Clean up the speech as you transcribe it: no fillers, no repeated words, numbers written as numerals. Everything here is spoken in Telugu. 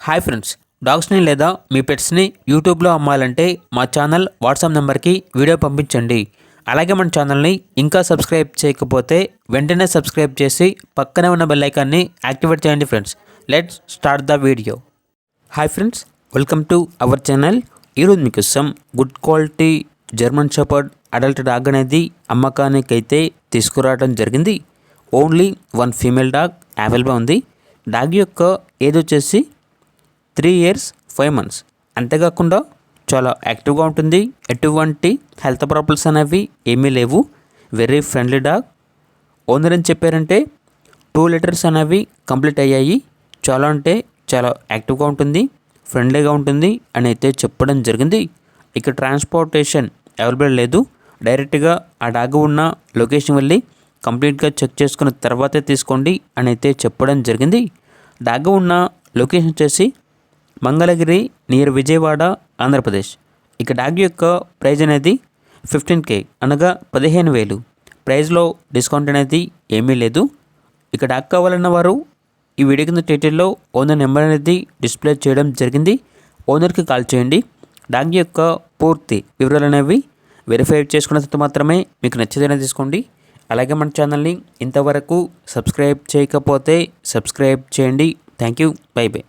హాయ్ ఫ్రెండ్స్, డాగ్స్ని లేదా మీ పెట్స్ని యూట్యూబ్లో అమ్మాలంటే మా ఛానల్ వాట్సాప్ నెంబర్కి వీడియో పంపించండి. అలాగే మన ఛానల్ని ఇంకా సబ్స్క్రైబ్ చేయకపోతే వెంటనే సబ్స్క్రైబ్ చేసి పక్కనే ఉన్న బెల్ ఐకాన్ని యాక్టివేట్ చేయండి friends. Let's start the video. Hi friends, welcome to our channel. ఈరోజు మీకోసం good quality German shepherd adult dog అనేది అమ్మకానికి అయితే తీసుకురావడం జరిగింది. Only one female dog available ఉంది. డాగ్ యొక్క ఏజ్ వచ్చేసి 3 years 5 months. అంతేకాకుండా చాలా యాక్టివ్గా ఉంటుంది. ఎటువంటి హెల్త్ ప్రాబ్లమ్స్ అనేవి ఏమీ లేవు. Very friendly dog. ఓనర్ అని చెప్పారంటే 2 లీటర్స్ అనేవి కంప్లీట్ అయ్యాయి. చాలా అంటే చాలా యాక్టివ్గా ఉంటుంది, ఫ్రెండ్లీగా ఉంటుంది అని అయితే చెప్పడం జరిగింది. ఇక ట్రాన్స్పోర్టేషన్ అవైలబుల్ లేదు. డైరెక్ట్గా ఆ డాగ్ ఉన్న లొకేషన్ వెళ్ళి కంప్లీట్గా చెక్ చేసుకున్న తర్వాతే తీసుకోండి అని అయితే చెప్పడం జరిగింది. డాగ్ ఉన్న లొకేషన్ వచ్చేసి మంగళగిరి నియర్ విజయవాడ, ఆంధ్రప్రదేశ్. ఇక డాగ్ యొక్క ప్రైజ్ అనేది 15K అనగా 15,000. ప్రైజ్లో డిస్కౌంట్ అనేది ఏమీ లేదు. ఇక డాగ్ కావాలన్న వారు ఈ వీడియో కింద టైటిల్లో ఓనర్ నెంబర్ అనేది డిస్ప్లే చేయడం జరిగింది. ఓనర్కి కాల్ చేయండి. డాగ్ యొక్క పూర్తి వివరాలు అనేవి వెరిఫై చేసుకున్న తర్వాత మాత్రమే మీకు నచ్చితేనే తీసుకోండి. అలాగే మన ఛానల్ని ఇంతవరకు సబ్స్క్రైబ్ చేయకపోతే సబ్స్క్రైబ్ చేయండి. Thank you. By by.